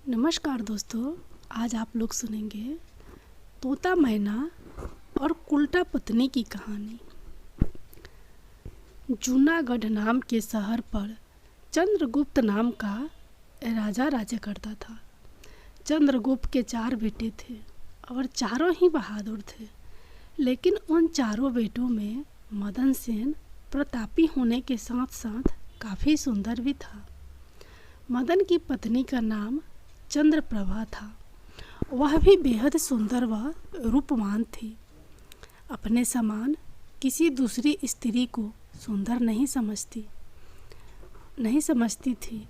नमस्कार दोस्तों, आज आप लोग सुनेंगे तोता मैना और उल्टा पत्नी की कहानी। जूनागढ़ नाम के शहर पर चंद्रगुप्त नाम का राजा राज्य करता था। चंद्रगुप्त के 4 बेटे थे और चारों ही बहादुर थे, लेकिन उन चारों बेटों में मदन सेन प्रतापी होने के साथ साथ काफ़ी सुंदर भी था। मदन की पत्नी का नाम चंद्रप्रभा था। वह भी बेहद सुंदर व रूपवान थी। अपने समान किसी दूसरी स्त्री को सुंदर नहीं समझती थी।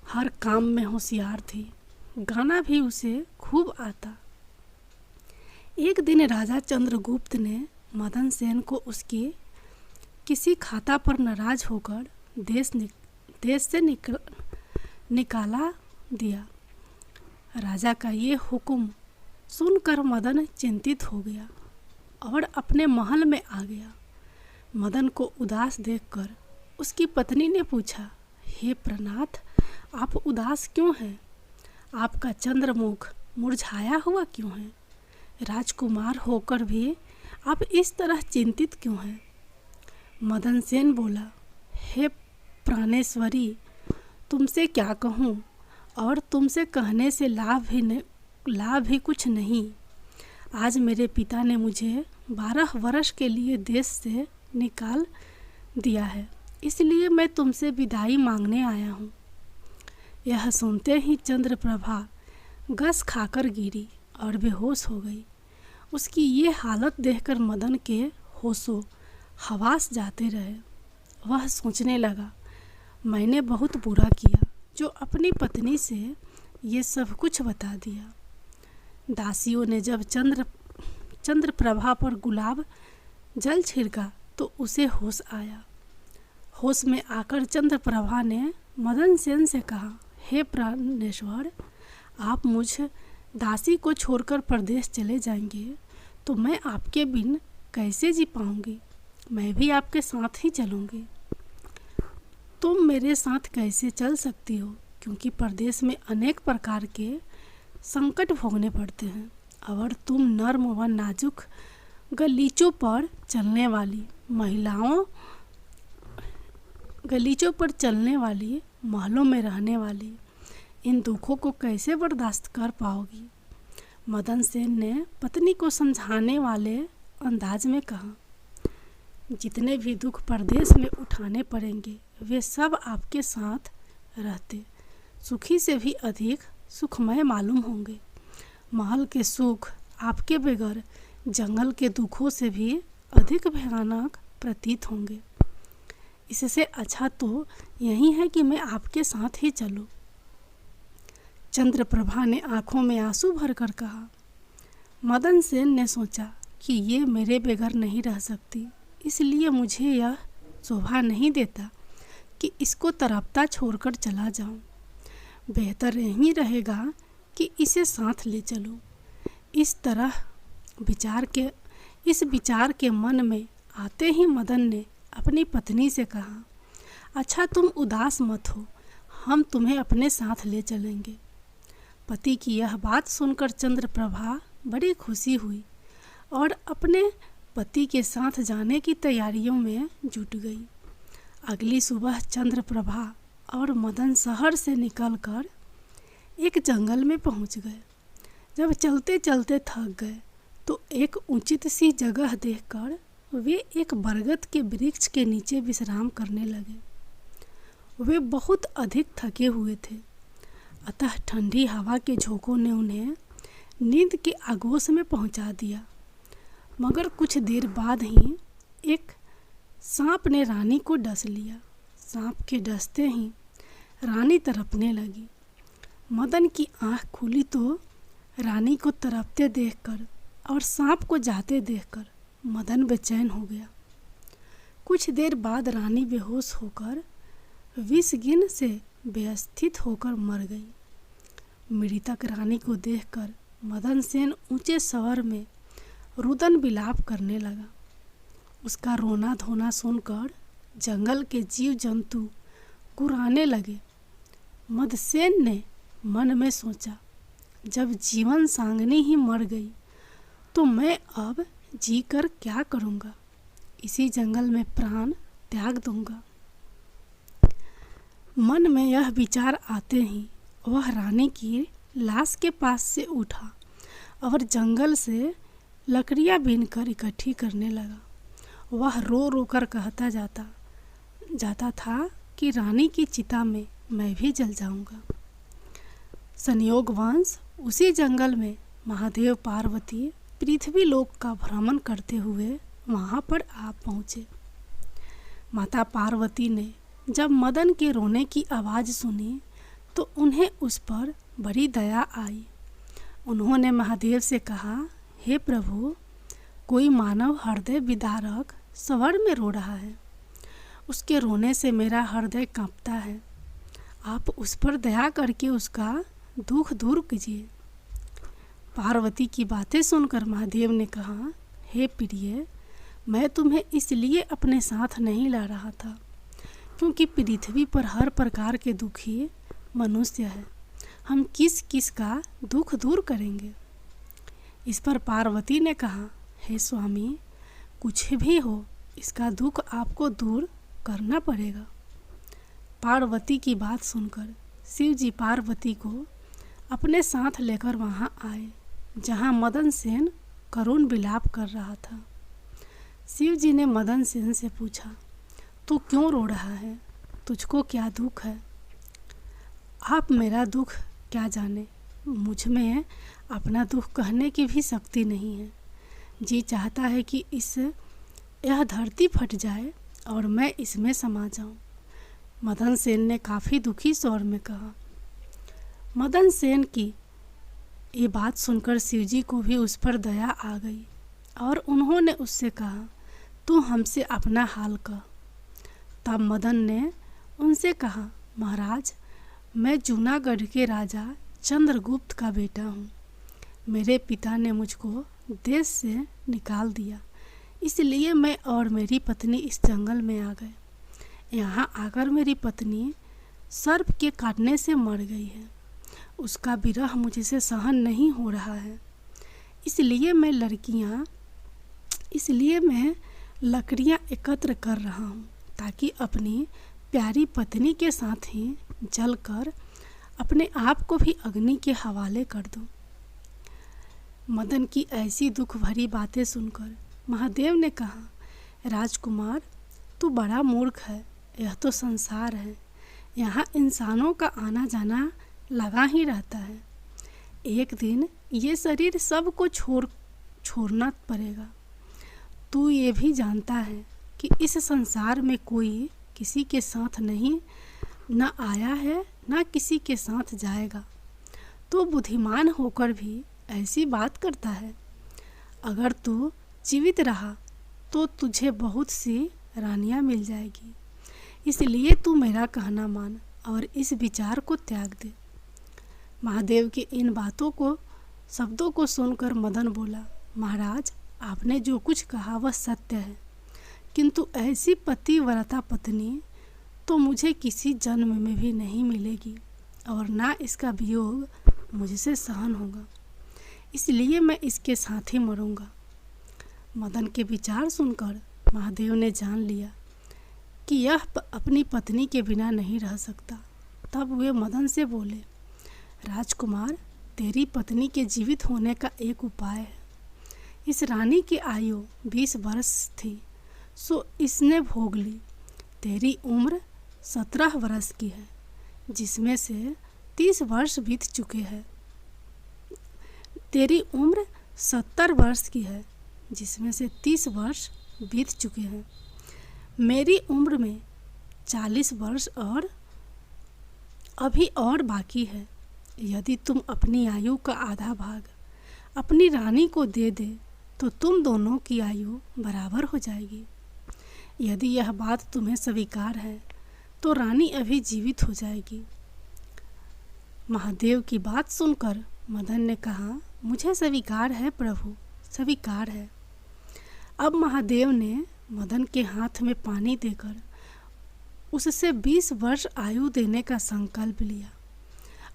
हर काम में होशियार थी। गाना भी उसे खूब आता। एक दिन राजा चंद्रगुप्त ने मदन सेन को उसके किसी खाता पर नाराज होकर देश से निकाला दिया। राजा का ये हुक्म सुनकर मदन चिंतित हो गया और अपने महल में आ गया। मदन को उदास देखकर उसकी पत्नी ने पूछा, हे प्रनाथ, आप उदास क्यों हैं? आपका चंद्रमुख मुरझाया हुआ क्यों है? राजकुमार होकर भी आप इस तरह चिंतित क्यों हैं? मदन सेन बोला, हे प्राणेश्वरी, तुमसे क्या कहूँ, और तुमसे कहने से लाभ भी कुछ नहीं। आज मेरे पिता ने मुझे 12 वर्ष के लिए देश से निकाल दिया है, इसलिए मैं तुमसे विदाई मांगने आया हूँ। यह सुनते ही चंद्रप्रभा गस खाकर गिरी और बेहोश हो गई। उसकी ये हालत देखकर मदन के होशो हवास जाते रहे। वह सोचने लगा, मैंने बहुत बुरा किया जो अपनी पत्नी से ये सब कुछ बता दिया। दासियों ने जब चंद्रप्रभा पर गुलाब जल छिड़का तो उसे होश आया। होश में आकर चंद्रप्रभा ने मदन सेन से कहा, हे प्राणेश्वर, आप मुझ दासी को छोड़कर परदेश चले जाएंगे तो मैं आपके बिन कैसे जी पाऊंगी? मैं भी आपके साथ ही चलूंगी। तुम मेरे साथ कैसे चल सकती हो, क्योंकि परदेश में अनेक प्रकार के संकट भोगने पड़ते हैं और तुम नर्म व नाजुक गलीचों पर चलने वाली महलों में रहने वाली, इन दुखों को कैसे बर्दाश्त कर पाओगी? मदन सेन ने पत्नी को समझाने वाले अंदाज में कहा, जितने भी दुख परदेश में उठाने पड़ेंगे वे सब आपके साथ रहते सुखी से भी अधिक सुखमय मालूम होंगे। महल के सुख आपके बगैर जंगल के दुखों से भी अधिक भयानक प्रतीत होंगे। इससे अच्छा तो यही है कि मैं आपके साथ ही चलूं। चंद्रप्रभा ने आंखों में आंसू भरकर कहा। मदन सेन ने सोचा कि ये मेरे बगैर नहीं रह सकती, इसलिए मुझे यह शोभा नहीं देता कि इसको तड़पता छोड़कर चला जाऊं। बेहतर यही रहेगा कि इसे साथ ले चलूं। इस विचार के मन में आते ही मदन ने अपनी पत्नी से कहा, अच्छा तुम उदास मत हो, हम तुम्हें अपने साथ ले चलेंगे। पति की यह बात सुनकर चंद्रप्रभा बड़ी खुशी हुई और अपने पति के साथ जाने की तैयारियों में जुट गई। अगली सुबह चंद्रप्रभा और मदन शहर से निकलकर एक जंगल में पहुंच गए। जब चलते चलते थक गए तो एक उचित सी जगह देखकर वे एक बरगद के वृक्ष के नीचे विश्राम करने लगे। वे बहुत अधिक थके हुए थे, अतः ठंडी हवा के झोंकों ने उन्हें नींद के आगोश में पहुंचा दिया। मगर कुछ देर बाद ही एक सांप ने रानी को डस लिया। सांप के डसते ही रानी तड़पने लगी। मदन की आंख खुली तो रानी को तड़पते देखकर और सांप को जाते देखकर मदन बेचैन हो गया। कुछ देर बाद रानी बेहोश होकर विषगिन से व्यवस्थित होकर मर गई। मृतक रानी को देखकर मदन सेन ऊंचे स्वर में रुदन विलाप करने लगा। उसका रोना धोना सुनकर जंगल के जीव जंतु गुर्राने लगे। मदसेन ने मन में सोचा, जब जीवन सांगनी ही मर गई तो मैं अब जी कर क्या करूँगा। इसी जंगल में प्राण त्याग दूंगा। मन में यह विचार आते ही वह रानी की लाश के पास से उठा और जंगल से लकड़ियाँ बीनकर इकट्ठी करने लगा। वह रो रो कर कहता जाता था कि रानी की चिता में मैं भी जल जाऊंगा। संयोगवश उसी जंगल में महादेव पार्वती पृथ्वी लोक का भ्रमण करते हुए वहाँ पर आ पहुँचे। माता पार्वती ने जब मदन के रोने की आवाज़ सुनी तो उन्हें उस पर बड़ी दया आई। उन्होंने महादेव से कहा, हे प्रभु, कोई मानव हृदय विदारक स्वर में रो रहा है। उसके रोने से मेरा हृदय कांपता है। आप उस पर दया करके उसका दुख दूर कीजिए। पार्वती की बातें सुनकर महादेव ने कहा, हे प्रिय, मैं तुम्हें इसलिए अपने साथ नहीं ला रहा था क्योंकि पृथ्वी पर हर प्रकार के दुखी मनुष्य है। हम किस किस का दुख दूर करेंगे। इस पर पार्वती ने कहा, हे स्वामी, कुछ भी हो इसका दुख आपको दूर करना पड़ेगा। पार्वती की बात सुनकर शिव जी पार्वती को अपने साथ लेकर वहाँ आए जहाँ मदन सेन करुण विलाप कर रहा था। शिव जी ने मदन सेन से पूछा, तू क्यों रो रहा है? तुझको क्या दुख है? आप मेरा दुख क्या जाने, मुझ में अपना दुख कहने की भी शक्ति नहीं है। जी चाहता है कि यह धरती फट जाए और मैं इसमें समा जाऊं। मदन सेन ने काफ़ी दुखी स्वर में कहा। मदन सेन की ये बात सुनकर शिवजी को भी उस पर दया आ गई और उन्होंने उससे कहा, तू हमसे अपना हाल कह। तब मदन ने उनसे कहा, महाराज, मैं जूनागढ़ के राजा चंद्रगुप्त का बेटा हूँ। मेरे पिता ने मुझको देश से निकाल दिया, इसलिए मैं और मेरी पत्नी इस जंगल में आ गए। यहाँ आकर मेरी पत्नी सर्प के काटने से मर गई है। उसका विरह मुझसे सहन नहीं हो रहा है, इसलिए मैं लकड़ियाँ एकत्र कर रहा हूँ ताकि अपनी प्यारी पत्नी के साथ ही जलकर अपने आप को भी अग्नि के हवाले कर दूँ। मदन की ऐसी दुख भरी बातें सुनकर महादेव ने कहा, राजकुमार, तू बड़ा मूर्ख है। यह तो संसार है, यहाँ इंसानों का आना जाना लगा ही रहता है। एक दिन ये शरीर सबको छोड़ना पड़ेगा। तू ये भी जानता है कि इस संसार में कोई किसी के साथ न आया है न किसी के साथ जाएगा। तो बुद्धिमान होकर भी ऐसी बात करता है। अगर तू जीवित रहा तो तुझे बहुत सी रानियां मिल जाएगी, इसलिए तू मेरा कहना मान और इस विचार को त्याग दे। महादेव की इन शब्दों को सुनकर मदन बोला, महाराज, आपने जो कुछ कहा वह सत्य है, किंतु ऐसी पतिव्रता पत्नी तो मुझे किसी जन्म में भी नहीं मिलेगी और ना इसका वियोग मुझसे सहन होगा, इसलिए मैं इसके साथ ही मरूंगा। मदन के विचार सुनकर महादेव ने जान लिया कि यह अपनी पत्नी के बिना नहीं रह सकता। तब वे मदन से बोले, राजकुमार, तेरी पत्नी के जीवित होने का एक उपाय है। इस रानी की आयु 20 वर्ष थी, सो इसने भोग ली। तेरी उम्र 17 वर्ष की है, जिसमें से 30 वर्ष बीत चुके हैं। तेरी उम्र 70 वर्ष की है, जिसमें से 30 वर्ष बीत चुके हैं। मेरी उम्र में 40 वर्ष और अभी और बाकी है। यदि तुम अपनी आयु का आधा भाग अपनी रानी को दे दे तो तुम दोनों की आयु बराबर हो जाएगी। यदि यह बात तुम्हें स्वीकार है तो रानी अभी जीवित हो जाएगी। महादेव की बात सुनकर मदन ने कहा, मुझे स्वीकार है प्रभु, स्वीकार है। अब महादेव ने मदन के हाथ में पानी देकर उससे 20 वर्ष आयु देने का संकल्प लिया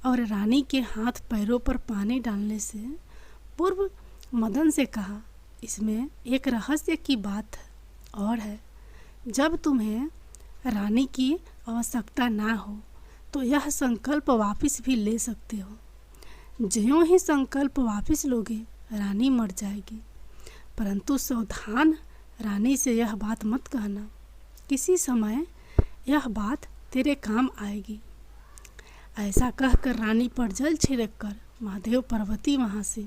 और रानी के हाथ पैरों पर पानी डालने से पूर्व मदन से कहा, इसमें एक रहस्य की बात और है। जब तुम्हें रानी की आवश्यकता ना हो तो यह संकल्प वापस भी ले सकते हो। ज्यों ही संकल्प वापस लोगे रानी मर जाएगी, परंतु सावधान, रानी से यह बात मत कहना। किसी समय यह बात तेरे काम आएगी। ऐसा कहकर रानी पर जल छिड़क कर महादेव पार्वती वहाँ से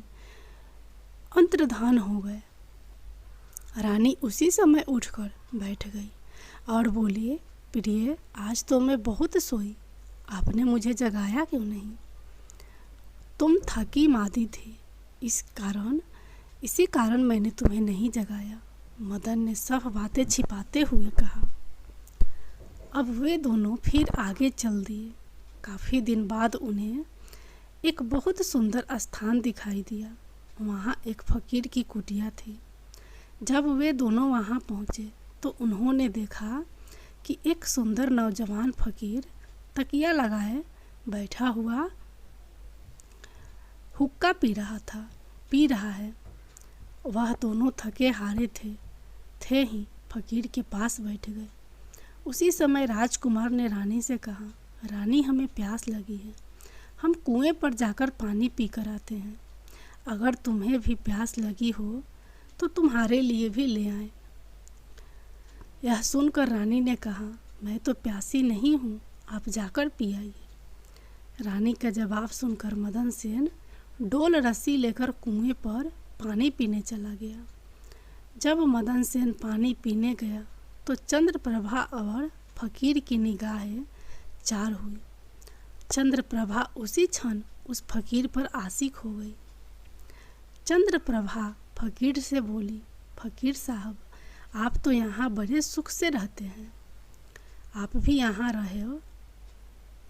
अंतर्धान हो गए। रानी उसी समय उठकर बैठ गई और बोली, प्रिय, आज तो मैं बहुत सोई, आपने मुझे जगाया क्यों नहीं? तुम थकी मादी थी, इसी कारण मैंने तुम्हें नहीं जगाया। मदन ने सब बातें छिपाते हुए कहा। अब वे दोनों फिर आगे चल दिए। काफ़ी दिन बाद उन्हें एक बहुत सुंदर स्थान दिखाई दिया। वहाँ एक फकीर की कुटिया थी। जब वे दोनों वहाँ पहुँचे तो उन्होंने देखा कि एक सुंदर नौजवान फकीर तकिया लगाए बैठा हुआ हुक्का पी रहा है। वह दोनों थके हारे थे ही फकीर के पास बैठ गए। उसी समय राजकुमार ने रानी से कहा, रानी, हमें प्यास लगी है, हम कुएं पर जाकर पानी पी कर आते हैं। अगर तुम्हें भी प्यास लगी हो तो तुम्हारे लिए भी ले आए। यह सुनकर रानी ने कहा, मैं तो प्यासी नहीं हूँ, आप जाकर पी आइए। रानी का जवाब सुनकर मदन सेन डोल रस्सी लेकर कुएं पर पानी पीने चला गया। जब मदन सेन पानी पीने गया तो चंद्रप्रभा और फकीर की निगाहें चार हुई। चंद्रप्रभा उसी क्षण उस फकीर पर आशिक हो गई। चंद्रप्रभा फकीर से बोली, फकीर साहब, आप तो यहाँ बड़े सुख से रहते हैं, आप भी यहाँ रहे हो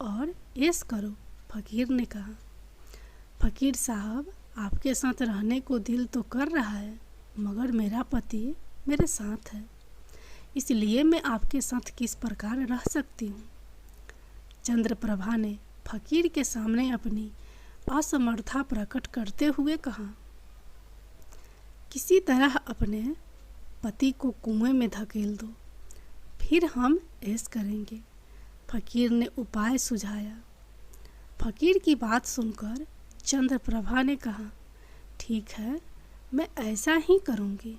और ऐश करो। फकीर ने कहा, फकीर साहब, आपके साथ रहने को दिल तो कर रहा है, मगर मेरा पति मेरे साथ है, इसलिए मैं आपके साथ किस प्रकार रह सकती हूँ। चंद्रप्रभा ने फकीर के सामने अपनी असमर्थता प्रकट करते हुए कहा, किसी तरह अपने पति को कुएं में धकेल दो, फिर हम ऐश करेंगे। फकीर ने उपाय सुझाया। फकीर की बात सुनकर चंद्रप्रभा ने कहा, ठीक है, मैं ऐसा ही करूँगी।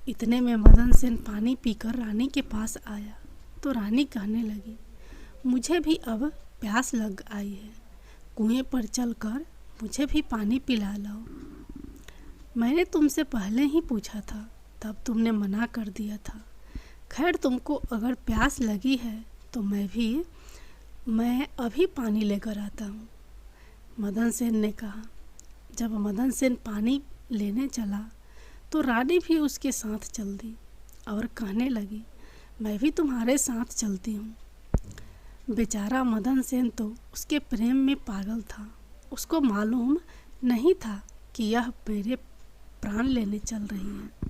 इतने में मदन सेन पानी पीकर रानी के पास आया तो रानी कहने लगी, मुझे भी अब प्यास लग आई है, कुएं पर चलकर मुझे भी पानी पिला लाओ। मैंने तुमसे पहले ही पूछा था, तब तुमने मना कर दिया था। खैर, तुमको अगर प्यास लगी है तो मैं अभी पानी लेकर आता हूँ। मदन सेन ने कहा। जब मदन सेन पानी लेने चला तो रानी भी उसके साथ चल दी और कहने लगी, मैं भी तुम्हारे साथ चलती हूँ। बेचारा मदन सेन तो उसके प्रेम में पागल था। उसको मालूम नहीं था कि यह मेरे प्राण लेने चल रही है।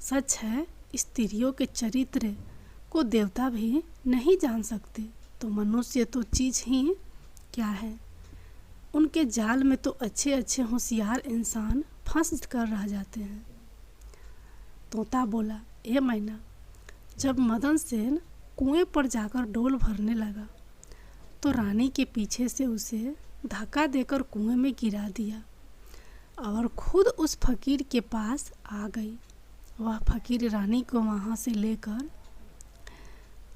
सच है, स्त्रियों के चरित्र को देवता भी नहीं जान सकते, तो मनुष्य तो चीज़ ही क्या है। उनके जाल में तो अच्छे अच्छे होशियार इंसान फंस कर रह जाते हैं। तोता बोला, ए मैना। जब मदन सेन कुएं पर जाकर डोल भरने लगा तो रानी के पीछे से उसे धक्का देकर कुएं में गिरा दिया और खुद उस फकीर के पास आ गई। वह फकीर रानी को वहाँ से लेकर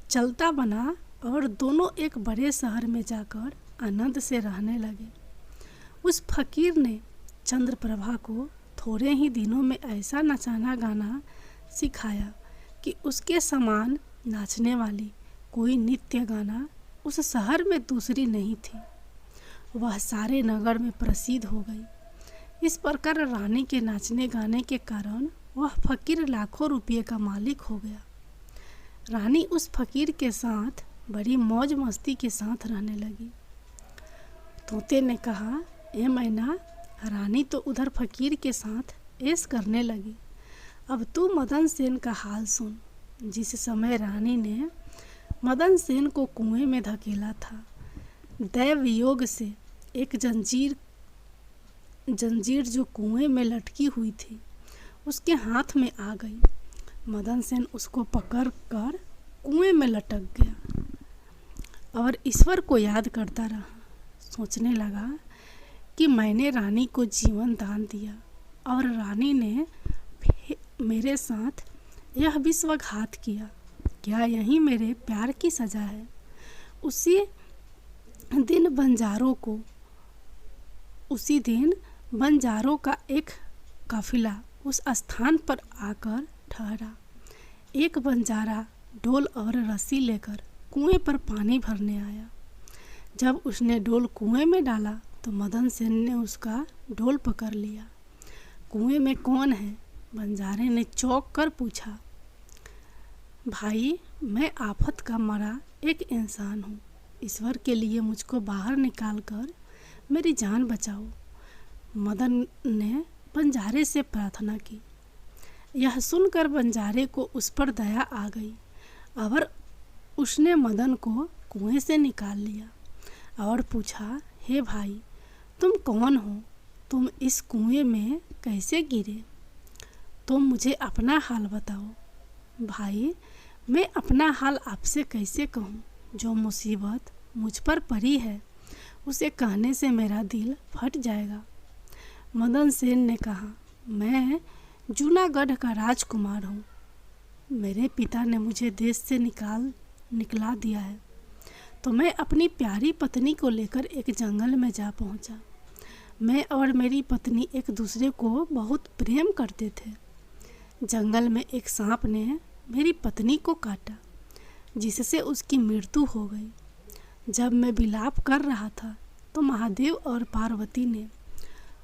चलता बना और दोनों एक बड़े शहर में जाकर आनंद से रहने लगे। उस फकीर ने चंद्रप्रभा को थोड़े ही दिनों में ऐसा नचाना गाना सिखाया कि उसके समान नाचने वाली कोई नृत्य गाना उस शहर में दूसरी नहीं थी। वह सारे नगर में प्रसिद्ध हो गई। इस प्रकार रानी के नाचने गाने के कारण वह फकीर लाखों रुपये का मालिक हो गया। रानी उस फकीर के साथ बड़ी मौज मस्ती के साथ रहने लगी। तोते ने कहा, ए मैना, रानी तो उधर फकीर के साथ ऐश करने लगी। अब तू मदन सेन का हाल सुन। जिस समय रानी ने मदन सेन को कुएं में धकेला था, दैव योग से एक जंजीर जो कुएं में लटकी हुई थी उसके हाथ में आ गई। मदन सेन उसको पकड़ कर कुएं में लटक गया और ईश्वर को याद करता रहा। सोचने लगा कि मैंने रानी को जीवन दान दिया और रानी ने मेरे साथ यह विश्वासघात किया। क्या यही मेरे प्यार की सज़ा है? उसी दिन बंजारों का एक काफिला उस स्थान पर आकर ठहरा। एक बंजारा डोल और रस्सी लेकर कुएं पर पानी भरने आया। जब उसने डोल कुएं में डाला तो मदन सेन ने उसका डोल पकड़ लिया। कुएं में कौन है? बंजारे ने चौंक कर पूछा। भाई, मैं आफत का मरा एक इंसान हूँ। ईश्वर के लिए मुझको बाहर निकाल कर मेरी जान बचाओ। मदन ने बंजारे से प्रार्थना की। यह सुनकर बंजारे को उस पर दया आ गई और उसने मदन को कुएं से निकाल लिया और पूछा, हे भाई, तुम कौन हो? तुम इस कुएं में कैसे गिरे? तुम मुझे अपना हाल बताओ। भाई, मैं अपना हाल आपसे कैसे कहूँ? जो मुसीबत मुझ पर पड़ी है उसे कहने से मेरा दिल फट जाएगा। मदन सेन ने कहा, मैं जूनागढ़ का राजकुमार हूँ। मेरे पिता ने मुझे देश से निकला दिया है तो मैं अपनी प्यारी पत्नी को लेकर एक जंगल में जा पहुँचा। मैं और मेरी पत्नी एक दूसरे को बहुत प्रेम करते थे। जंगल में एक सांप ने मेरी पत्नी को काटा जिससे उसकी मृत्यु हो गई। जब मैं विलाप कर रहा था तो महादेव और पार्वती ने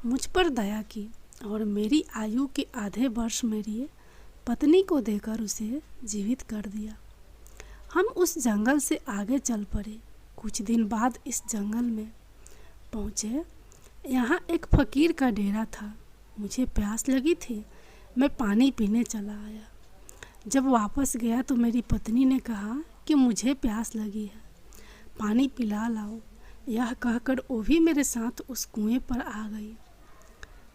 मुझ पर दया की और मेरी आयु के आधे वर्ष मेरी पत्नी को देकर उसे जीवित कर दिया। हम उस जंगल से आगे चल पड़े। कुछ दिन बाद इस जंगल में पहुँचे। यहाँ एक फकीर का डेरा था। मुझे प्यास लगी थी। मैं पानी पीने चला आया। जब वापस गया तो मेरी पत्नी ने कहा कि मुझे प्यास लगी है, पानी पिला लाओ। यह कहकर वो भी मेरे साथ उस कुएं पर आ गई।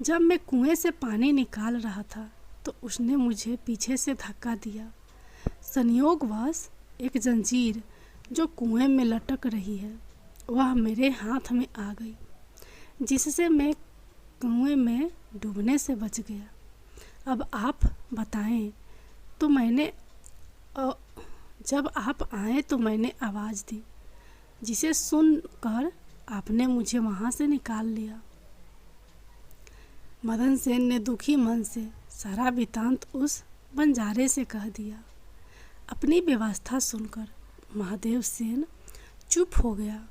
जब मैं कुएं से पानी निकाल रहा था तो उसने मुझे पीछे से धक्का दिया। संयोगवश एक जंजीर जो कुएं में लटक रही है वह मेरे हाथ में आ गई, जिससे मैं कुएं में डूबने से बच गया। अब आप बताएं तो जब आप आए तो मैंने आवाज़ दी, जिसे सुनकर आपने मुझे वहाँ से निकाल लिया। मदन सेन ने दुखी मन से सारा वृत्तांत उस बंजारे से कह दिया। अपनी व्यवस्था सुनकर महादेव सेन चुप हो गया।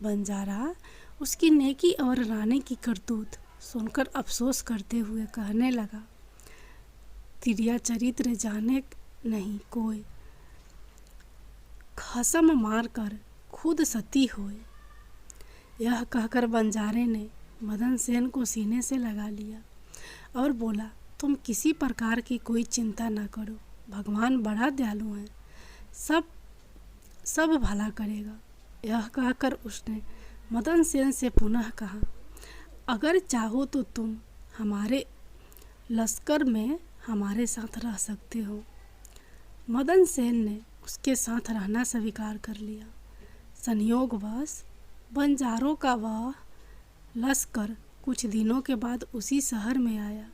बंजारा उसकी नेकी और रानी की करतूत सुनकर अफसोस करते हुए कहने लगा, तिरिया चरित्र जाने नहीं कोई, खसम मार कर खुद सती होए। यह कहकर बंजारे ने मदन सेन को सीने से लगा लिया और बोला, तुम किसी प्रकार की कोई चिंता न करो, भगवान बड़ा दयालु है, सब भला करेगा। यह कहकर उसने मदन सेन से पुनः कहा, अगर चाहो तो तुम हमारे लश्कर में हमारे साथ रह सकते हो। मदन सेन ने उसके साथ रहना स्वीकार कर लिया। संयोगवश बंजारों का वह लश्कर कुछ दिनों के बाद उसी शहर में आया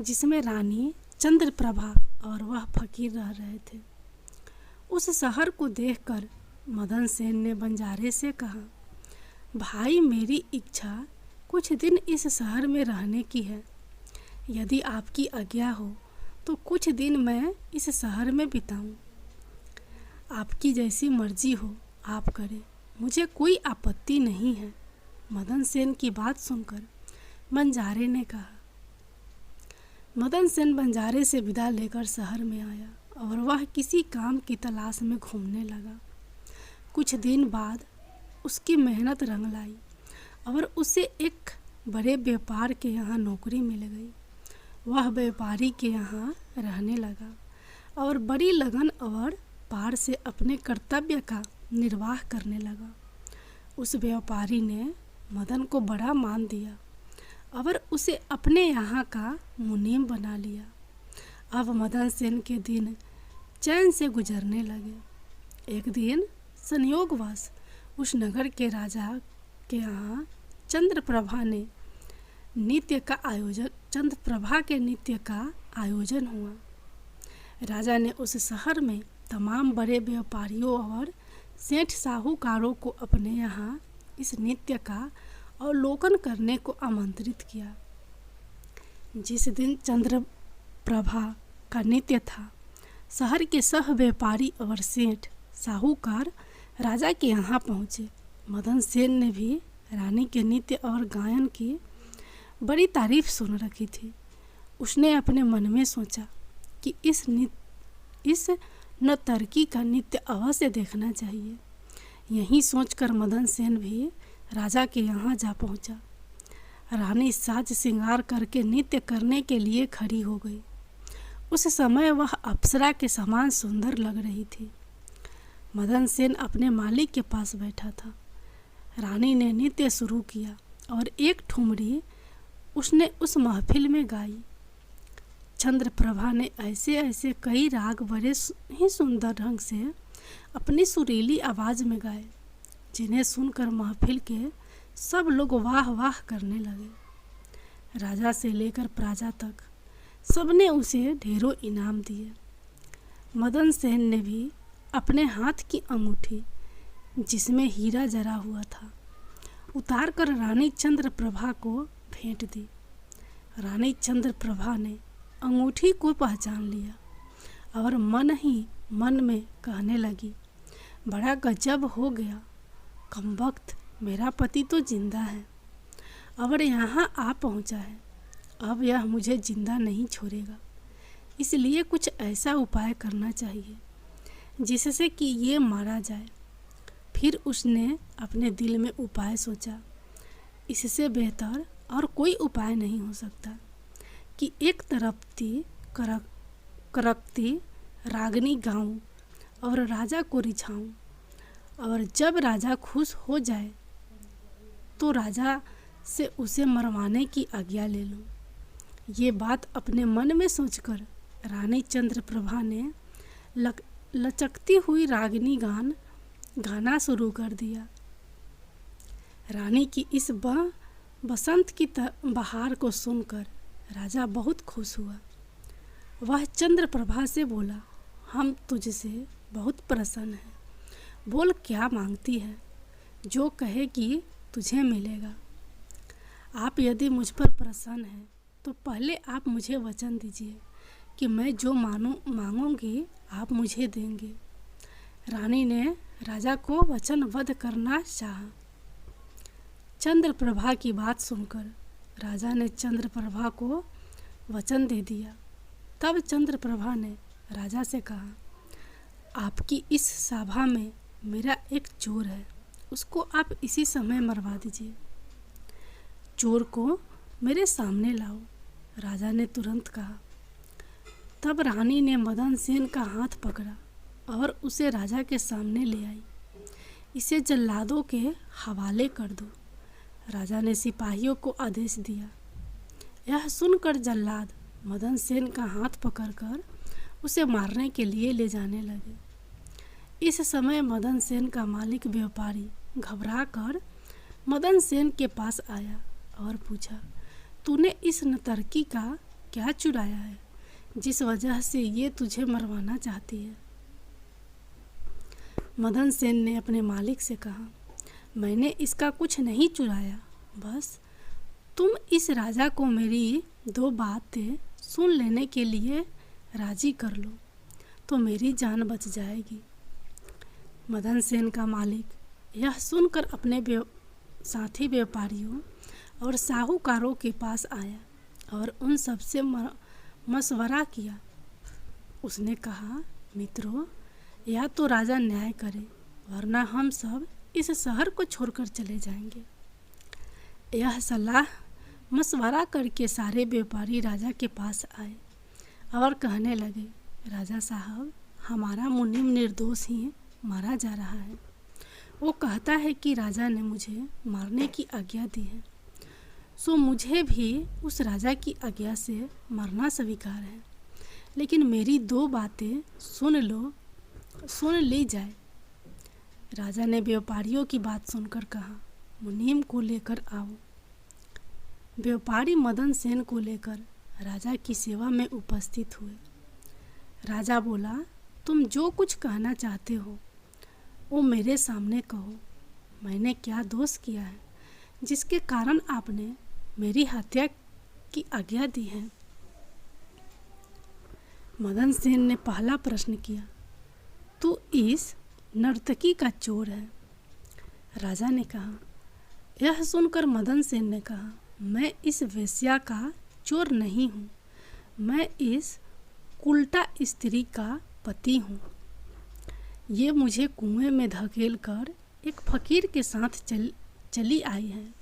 जिसमें रानी चंद्रप्रभा और वह फकीर रह रहे थे। उस शहर को देखकर मदन सेन ने बंजारे से कहा, भाई, मेरी इच्छा कुछ दिन इस शहर में रहने की है। यदि आपकी आज्ञा हो तो कुछ दिन मैं इस शहर में बिताऊं। आपकी जैसी मर्जी हो आप करें, मुझे कोई आपत्ति नहीं है। मदन सेन की बात सुनकर बंजारे ने कहा। मदन सेन बंजारे से विदा लेकर शहर में आया और वह किसी काम की तलाश में घूमने लगा। कुछ दिन बाद उसकी मेहनत रंग लाई और उसे एक बड़े व्यापार के यहाँ नौकरी मिल गई। वह व्यापारी के यहाँ रहने लगा और बड़ी लगन और पार से अपने कर्तव्य का निर्वाह करने लगा। उस व्यापारी ने मदन को बड़ा मान दिया और उसे अपने यहाँ का मुनीम बना लिया। अब मदन सेन के दिन चैन से गुजरने लगे। एक दिन संयोगवश उस नगर के राजा के यहाँ चंद्रप्रभा के नृत्य का आयोजन हुआ। राजा ने उस शहर में तमाम बड़े व्यापारियों और सेठ साहूकारों को अपने यहाँ इस नृत्य का अवलोकन करने को आमंत्रित किया। जिस दिन चंद्रप्रभा का नृत्य था, शहर के सब व्यापारी और सेठ साहूकार राजा के यहाँ पहुँचे। मदन सेन ने भी रानी के नृत्य और गायन की बड़ी तारीफ सुन रखी थी। उसने अपने मन में सोचा कि इस नर्तकी का नृत्य अवश्य देखना चाहिए। यही सोचकर मदन सेन भी राजा के यहाँ जा पहुँचा। रानी साज श्रृंगार करके नृत्य करने के लिए खड़ी हो गई। उस समय वह अप्सरा के समान सुंदर लग रही थी। मदन सेन अपने मालिक के पास बैठा था। रानी ने नृत्य शुरू किया और एक ठुमरी उसने उस महफिल में गाई। चंद्रप्रभा ने ऐसे ऐसे कई राग बड़े ही सुंदर ढंग से अपनी सुरीली आवाज़ में गाए, जिन्हें सुनकर महफिल के सब लोग वाह वाह करने लगे। राजा से लेकर प्रजा तक सबने उसे ढेरों इनाम दिए। मदन सेन ने भी अपने हाथ की अंगूठी, जिसमें हीरा जरा हुआ था, उतार कर रानी चंद्रप्रभा को भेंट दी। रानी चंद्रप्रभा ने अंगूठी को पहचान लिया और मन ही मन में कहने लगी, बड़ा गजब हो गया, कमबख्त मेरा पति तो जिंदा है और यहाँ आ पहुँचा है। अब यह मुझे जिंदा नहीं छोड़ेगा, इसलिए कुछ ऐसा उपाय करना चाहिए जिससे कि ये मारा जाए। फिर उसने अपने दिल में उपाय सोचा, इससे बेहतर और कोई उपाय नहीं हो सकता कि एक तरफती करकती रागनी गाऊं और राजा को रिझाऊं, और जब राजा खुश हो जाए तो राजा से उसे मरवाने की आज्ञा ले लूं। ये बात अपने मन में सोचकर रानी चंद्रप्रभा ने लचकती हुई रागिनी गाना शुरू कर दिया। रानी की इस बसंत की बहार को सुनकर राजा बहुत खुश हुआ। वह चंद्रप्रभा से बोला, हम तुझसे बहुत प्रसन्न हैं, बोल क्या मांगती है, जो कहे कि तुझे मिलेगा। आप यदि मुझ पर प्रसन्न हैं तो पहले आप मुझे वचन दीजिए कि मैं जो मांगूंगी आप मुझे देंगे। रानी ने राजा को वचनबद्ध करना चाहा। चंद्रप्रभा की बात सुनकर राजा ने चंद्रप्रभा को वचन दे दिया। तब चंद्रप्रभा ने राजा से कहा, आपकी इस सभा में मेरा एक चोर है, उसको आप इसी समय मरवा दीजिए। चोर को मेरे सामने लाओ, राजा ने तुरंत कहा। तब रानी ने मदन सेन का हाथ पकड़ा और उसे राजा के सामने ले आई। इसे जल्लादों के हवाले कर दो, राजा ने सिपाहियों को आदेश दिया। यह सुनकर जल्लाद मदन सेन का हाथ पकड़कर उसे मारने के लिए ले जाने लगे। इस समय मदन सेन का मालिक व्यापारी घबरा कर मदन सेन के पास आया और पूछा, तूने इस नर्तकी का क्या चुराया है जिस वजह से ये तुझे मरवाना चाहती है? मदन सेन ने अपने मालिक से कहा, मैंने इसका कुछ नहीं चुराया, बस तुम इस राजा को मेरी दो बातें सुन लेने के लिए राजी कर लो तो मेरी जान बच जाएगी। मदन सेन का मालिक यह सुनकर अपने साथी व्यापारियों और साहूकारों के पास आया और उन सबसे मशवरा किया। उसने कहा, मित्रों, या तो राजा न्याय करे वरना हम सब इस शहर को छोड़कर चले जाएंगे। यह सलाह मशवरा करके सारे व्यापारी राजा के पास आए और कहने लगे, राजा साहब, हमारा मुनीम निर्दोष ही मारा जा रहा है। वो कहता है कि राजा ने मुझे मारने की आज्ञा दी है, सो मुझे भी उस राजा की आज्ञा से मरना स्वीकार है। लेकिन मेरी दो बातें सुन ली जाए। राजा ने व्यापारियों की बात सुनकर कहा, मुनीम को लेकर आओ। व्यापारी मदन सेन को लेकर राजा की सेवा में उपस्थित हुए। राजा बोला, तुम जो कुछ कहना चाहते हो वो मेरे सामने कहो। मैंने क्या दोष किया है जिसके कारण आपने मेरी हत्या की आज्ञा दी है? मदन सेन ने पहला प्रश्न किया, तू इस नर्तकी का चोर है। राजा ने कहा। यह सुनकर मदन सेन ने कहा, मैं इस वेश्या का चोर नहीं हूँ, मैं इस उल्टा स्त्री का पति हूँ। ये मुझे कुएं में धकेल कर एक फकीर के साथ चली आई है।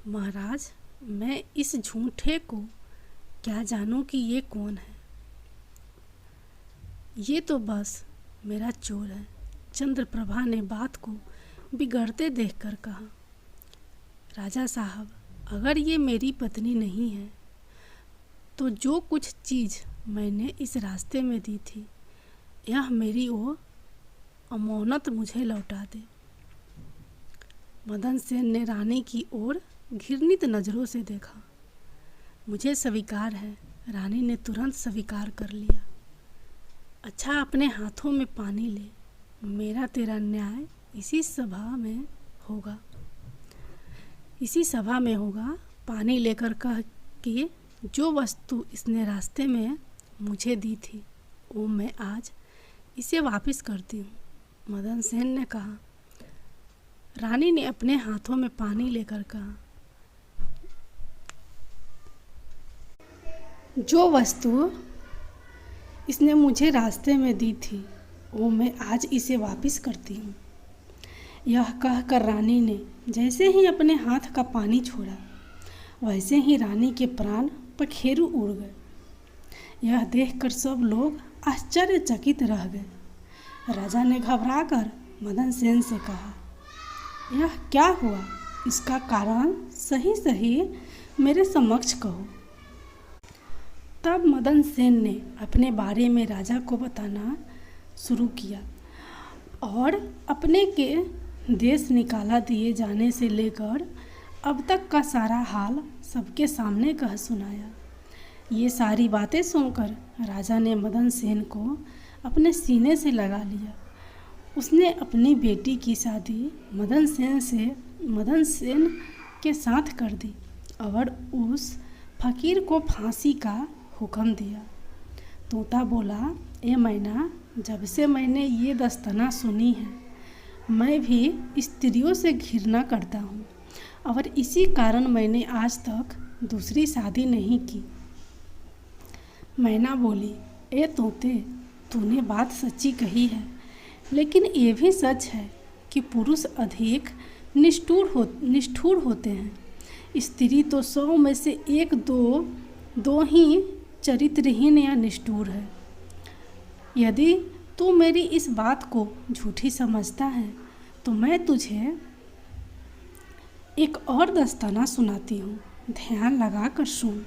महाराज, मैं इस झूठे को क्या जानूं कि ये कौन है? ये तो बस मेरा चोर है। चंद्रप्रभा ने बात को बिगड़ते देखकर कहा, राजा साहब, अगर ये मेरी पत्नी नहीं है तो जो कुछ चीज़ मैंने इस रास्ते में दी थी, यह मेरी वो अमानत मुझे लौटा दे। मदन सेन ने रानी की ओर घृणित नज़रों से देखा। मुझे स्वीकार है। रानी ने तुरंत स्वीकार कर लिया। अच्छा, अपने हाथों में पानी ले, मेरा तेरा न्याय इसी सभा में होगा। पानी लेकर कह कि जो वस्तु इसने रास्ते में मुझे दी थी वो मैं आज इसे वापस करती हूँ। मदन सेन ने कहा। रानी ने अपने हाथों में पानी लेकर कहा, जो वस्तु इसने मुझे रास्ते में दी थी वो मैं आज इसे वापस करती हूँ। यह कहकर रानी ने जैसे ही अपने हाथ का पानी छोड़ा, वैसे ही रानी के प्राण पखेरु उड़ गए। यह देखकर सब लोग आश्चर्यचकित रह गए। राजा ने घबराकर मदन सेन से कहा, यह क्या हुआ? इसका कारण सही मेरे समक्ष कहो। तब मदन सेन ने अपने बारे में राजा को बताना शुरू किया और अपने के देश निकाला दिए जाने से लेकर अब तक का सारा हाल सबके सामने कह सुनाया। ये सारी बातें सुनकर राजा ने मदन सेन को अपने सीने से लगा लिया। उसने अपनी बेटी की शादी मदन सेन के साथ कर दी और उस फकीर को फांसी का हुक्म दिया। तोता बोला, ए मैना, जब से मैंने ये दस्ताना सुनी है मैं भी स्त्रियों से घृणा करता हूँ और इसी कारण मैंने आज तक दूसरी शादी नहीं की। मैना बोली, ए तोते, तूने बात सच्ची कही है, लेकिन ये भी सच है कि पुरुष अधिक निष्ठुर होते हैं। स्त्री तो 100 में से 1-2 ही चरित्रहीन या निष्ठुर है। यदि तू मेरी इस बात को झूठी समझता है तो मैं तुझे एक और दस्ताना सुनाती हूँ, ध्यान लगा कर सुन।